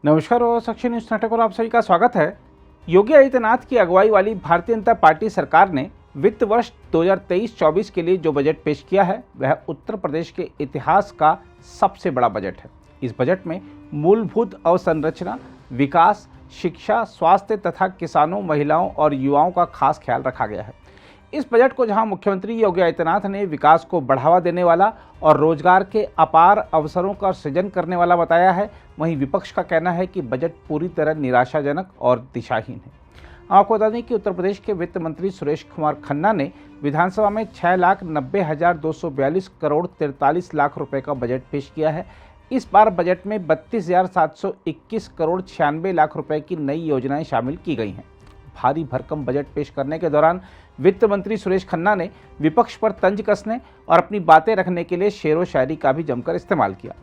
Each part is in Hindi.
नमस्कार और सक्ष न्यूज नाटक और आप सभी का स्वागत है। योगी आदित्यनाथ की अगुवाई वाली भारतीय जनता पार्टी सरकार ने वित्त वर्ष 2023-24 के लिए जो बजट पेश किया है वह उत्तर प्रदेश के इतिहास का सबसे बड़ा बजट है। इस बजट में मूलभूत अवसंरचना, विकास, शिक्षा, स्वास्थ्य तथा किसानों, महिलाओं और युवाओं का खास ख्याल रखा गया है। इस बजट को जहां मुख्यमंत्री योगी आदित्यनाथ ने विकास को बढ़ावा देने वाला और रोजगार के अपार अवसरों का सृजन करने वाला बताया है, वहीं विपक्ष का कहना है कि बजट पूरी तरह निराशाजनक और दिशाहीन है। आपको बता दें कि उत्तर प्रदेश के वित्त मंत्री सुरेश कुमार खन्ना ने विधानसभा में 6,90,242 करोड़ 43 लाख रुपए का बजट पेश किया है। इस बार बजट में 32,721 करोड़ 96 लाख रुपए की नई योजनाएं शामिल की गई हैं। भारी भरकम बजट पेश करने के दौरान वित्त मंत्री सुरेश खन्ना ने विपक्ष पर तंज कसने और अपनी बातें रखने के लिए शेरो शायरी का भी जमकर इस्तेमाल किया।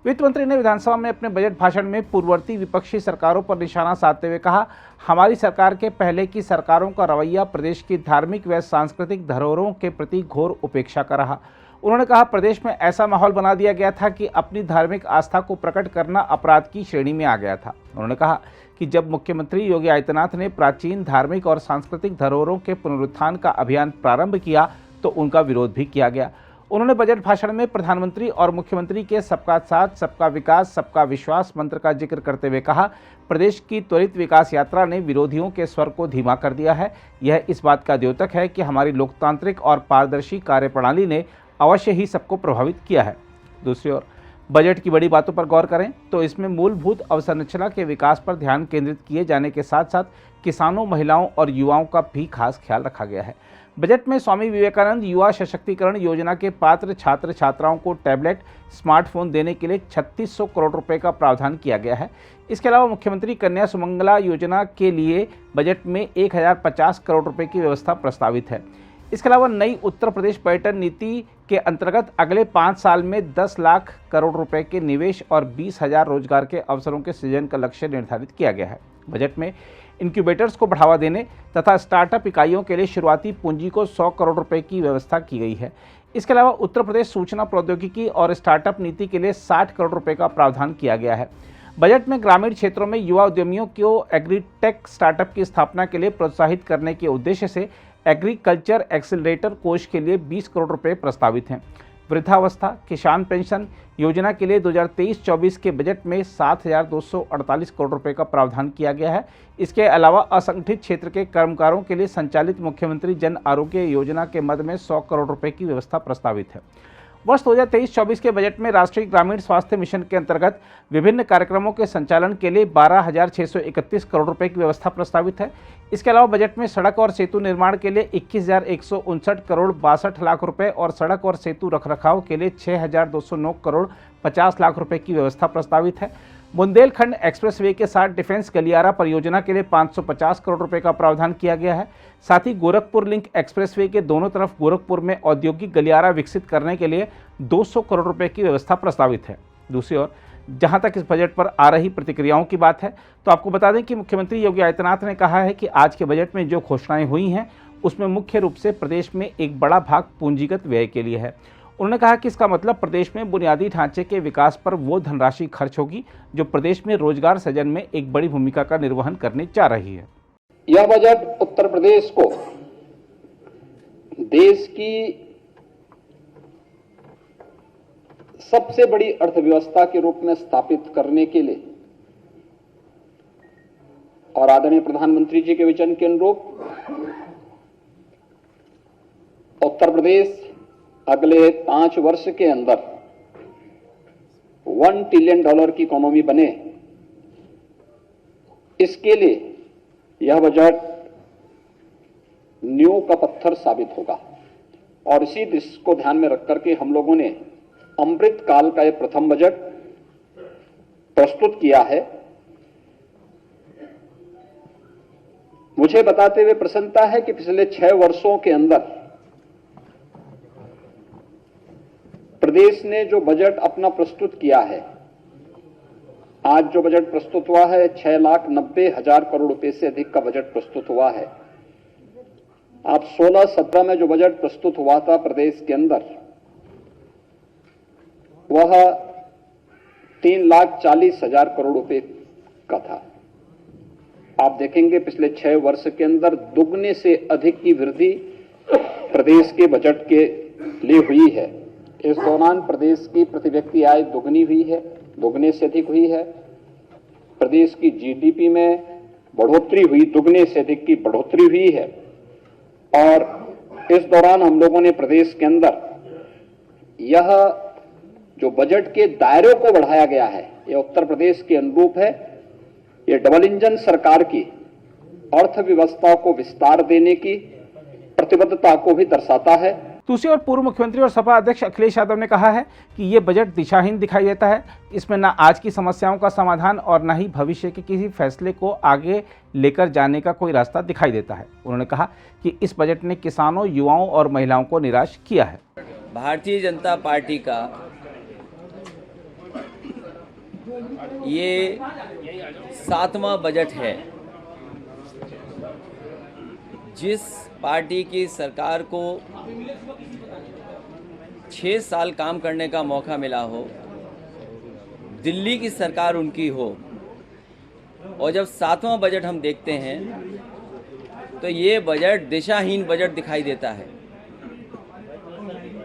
वित्त मंत्री ने विधानसभा में अपने बजट भाषण में पूर्ववर्ती विपक्षी सरकारों पर निशाना साधते हुए कहा, हमारी सरकार के पहले की सरकारों का रवैया प्रदेश की धार्मिक व सांस्कृतिक धरोहरों के प्रति घोर उपेक्षा का रहा। उन्होंने कहा, प्रदेश में ऐसा माहौल बना दिया गया था कि अपनी धार्मिक आस्था को प्रकट करना अपराध की श्रेणी में आ गया था। उन्होंने कहा कि जब मुख्यमंत्री योगी आदित्यनाथ ने प्राचीन धार्मिक और सांस्कृतिक धरोहरों के पुनरुत्थान का अभियान प्रारंभ किया तो उनका विरोध भी किया गया। उन्होंने बजट भाषण में प्रधानमंत्री और मुख्यमंत्री के सबका साथ, सबका विकास, सबका विश्वास मंत्र का जिक्र करते हुए कहा, प्रदेश की त्वरित विकास यात्रा ने विरोधियों के स्वर को धीमा कर दिया है। यह इस बात का द्योतक है कि हमारी लोकतांत्रिक और पारदर्शी कार्यप्रणाली ने अवश्य ही सबको प्रभावित किया है। दूसरी ओर बजट की बड़ी बातों पर गौर करें तो इसमें मूलभूत अवसंरचना के विकास पर ध्यान केंद्रित किए जाने के साथ साथ किसानों, महिलाओं और युवाओं का भी खास ख्याल रखा गया है। बजट में स्वामी विवेकानंद युवा सशक्तिकरण योजना के पात्र छात्र छात्राओं को टैबलेट, स्मार्टफोन देने के लिए 3600 करोड़ रुपए का प्रावधान किया गया है। इसके अलावा मुख्यमंत्री कन्या सुमंगला योजना के लिए बजट में 1050 करोड़ रुपए की व्यवस्था प्रस्तावित है। इसके अलावा नई उत्तर प्रदेश पर्यटन नीति के अंतर्गत अगले 5 साल में 10 लाख करोड़ रुपए के निवेश और 20,000 रोजगार के अवसरों के सृजन का लक्ष्य निर्धारित किया गया है। बजट में इंक्यूबेटर्स को बढ़ावा देने तथा स्टार्टअप इकाइयों के लिए शुरुआती पूंजी को 100 करोड़ रुपए की व्यवस्था की गई है। इसके अलावा उत्तर प्रदेश सूचना प्रौद्योगिकी और स्टार्टअप नीति के लिए 60 करोड़ रुपए का प्रावधान किया गया है। बजट में ग्रामीण क्षेत्रों में युवा उद्यमियों को एग्रीटेक स्टार्टअप की स्थापना के लिए प्रोत्साहित करने के उद्देश्य से एग्रीकल्चर एक्सेलरेटर कोष के लिए 20 करोड़ रुपए प्रस्तावित हैं। वृद्धावस्था किसान पेंशन योजना के लिए 2023-24 के बजट में 7,248 करोड़ रुपए का प्रावधान किया गया है। इसके अलावा असंगठित क्षेत्र के कर्मकारों के लिए संचालित मुख्यमंत्री जन आरोग्य योजना के मद में 100 करोड़ रुपए की व्यवस्था प्रस्तावित है। वर्ष 2023-24 के बजट में राष्ट्रीय ग्रामीण स्वास्थ्य मिशन के अंतर्गत विभिन्न कार्यक्रमों के संचालन के लिए 12,631 करोड़ रुपए की व्यवस्था प्रस्तावित है। इसके अलावा बजट में सड़क और सेतु निर्माण के लिए 21,159 करोड़ 62 लाख रुपए और सड़क और सेतु रखरखाव के लिए 6,209 करोड़ 50 लाख रुपए की व्यवस्था प्रस्तावित है। बुंदेलखंड एक्सप्रेसवे के साथ डिफेंस गलियारा परियोजना के लिए 550 करोड़ रुपए का प्रावधान किया गया है। साथ ही गोरखपुर लिंक एक्सप्रेसवे के दोनों तरफ गोरखपुर में औद्योगिक गलियारा विकसित करने के लिए 200 करोड़ रुपए की व्यवस्था प्रस्तावित है। दूसरी ओर जहां तक इस बजट पर आ रही प्रतिक्रियाओं की बात है तो आपको बता दें कि मुख्यमंत्री योगी आदित्यनाथ ने कहा है कि आज के बजट में जो घोषणाएं हुई हैं उसमें मुख्य रूप से प्रदेश में एक बड़ा भाग पूंजीगत व्यय के लिए है। उन्होंने कहा कि इसका मतलब प्रदेश में बुनियादी ढांचे के विकास पर वो धनराशि खर्च होगी जो प्रदेश में रोजगार सृजन में एक बड़ी भूमिका का निर्वहन करने जा रही है। यह बजट उत्तर प्रदेश को देश की सबसे बड़ी अर्थव्यवस्था के रूप में स्थापित करने के लिए और आदरणीय प्रधानमंत्री जी के विजन के अनुरूप उत्तर प्रदेश अगले 5 वर्ष के अंदर $1 ट्रिलियन की इकोनॉमी बने, इसके लिए यह बजट नींव का पत्थर साबित होगा। और इसी दृश्य को ध्यान में रख करके हम लोगों ने अमृत काल का यह प्रथम बजट प्रस्तुत किया है। मुझे बताते हुए प्रसन्नता है कि पिछले 6 वर्षों के अंदर प्रदेश ने जो बजट अपना प्रस्तुत किया है, आज जो बजट प्रस्तुत हुआ है 6,90,000 करोड़ रुपए से अधिक का बजट प्रस्तुत हुआ है। आप 16-17 में जो बजट प्रस्तुत हुआ था प्रदेश के अंदर, वह 3,40,000 करोड़ रुपए का था। आप देखेंगे पिछले 6 वर्ष के अंदर दुगने से अधिक की वृद्धि प्रदेश के बजट के लिए हुई है। इस दौरान प्रदेश की प्रति व्यक्ति आय दुगनी हुई है, दुगने से अधिक हुई है। प्रदेश की जीडीपी में बढ़ोतरी हुई, दुगने से अधिक की बढ़ोतरी हुई है। और इस दौरान हम लोगों ने प्रदेश के अंदर यह जो बजट के दायरे को बढ़ाया गया है, यह उत्तर प्रदेश के अनुरूप है। यह डबल इंजन सरकार की अर्थव्यवस्था को विस्तार देने की प्रतिबद्धता को भी दर्शाता है। दूसरी ओर पूर्व मुख्यमंत्री और सपा अध्यक्ष अखिलेश यादव ने कहा है कि ये बजट दिशाहीन दिखाई देता है। इसमें न आज की समस्याओं का समाधान और न ही भविष्य के किसी फैसले को आगे लेकर जाने का कोई रास्ता दिखाई देता है। उन्होंने कहा कि इस बजट ने किसानों, युवाओं और महिलाओं को निराश किया है। भारतीय जनता पार्टी का ये 7वां बजट है। जिस पार्टी की सरकार को 6 साल काम करने का मौका मिला हो, दिल्ली की सरकार उनकी हो, और जब 7वां बजट हम देखते हैं तो ये बजट दिशाहीन बजट दिखाई देता है।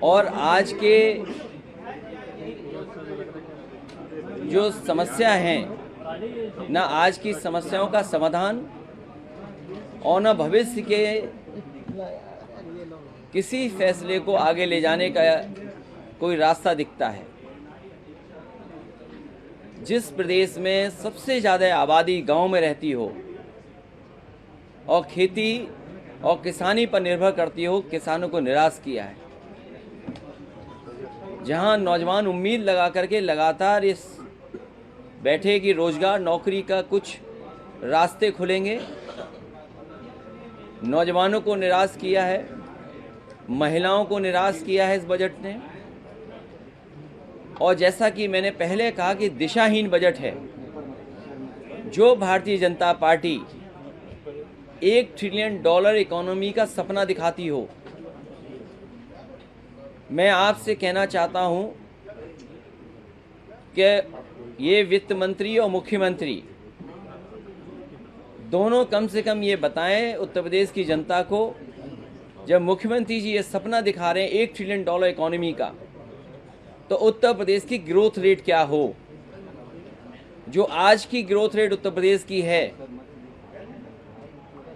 और आज के जो समस्या हैं, न आज की समस्याओं का समाधान और न भविष्य के किसी फैसले को आगे ले जाने का कोई रास्ता दिखता है। जिस प्रदेश में सबसे ज़्यादा आबादी गांव में रहती हो और खेती और किसानी पर निर्भर करती हो, किसानों को निराश किया है। जहां नौजवान उम्मीद लगा करके लगातार इस बैठे कि रोजगार नौकरी का कुछ रास्ते खुलेंगे, नौजवानों को निराश किया है, महिलाओं को निराश किया है इस बजट ने। और जैसा कि मैंने पहले कहा कि दिशाहीन बजट है। जो Bharatiya Janata party $1 trillion economy का सपना दिखाती हो, मैं आपसे कहना चाहता हूं कि ये वित्त मंत्री और मुख्यमंत्री दोनों कम से कम ये बताएं उत्तर प्रदेश की जनता को, जब मुख्यमंत्री जी ये सपना दिखा रहे हैं $1 ट्रिलियन इकोनॉमी का, तो उत्तर प्रदेश की ग्रोथ रेट क्या हो। जो आज की ग्रोथ रेट उत्तर प्रदेश की है,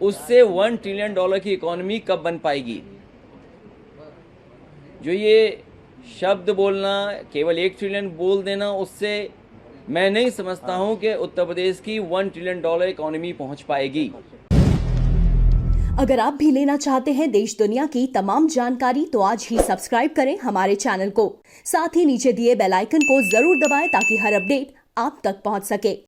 उससे $1 ट्रिलियन की इकोनॉमी कब बन पाएगी। जो ये शब्द बोलना, केवल 1 ट्रिलियन बोल देना, उससे मैं नहीं समझता हूं कि उत्तर प्रदेश की $1 ट्रिलियन इकोनॉमी पहुंच पाएगी। अगर आप भी लेना चाहते हैं देश दुनिया की तमाम जानकारी, तो आज ही सब्सक्राइब करें हमारे चैनल को। साथ ही नीचे दिए बेल आइकन को जरूर दबाएं ताकि हर अपडेट आप तक पहुंच सके।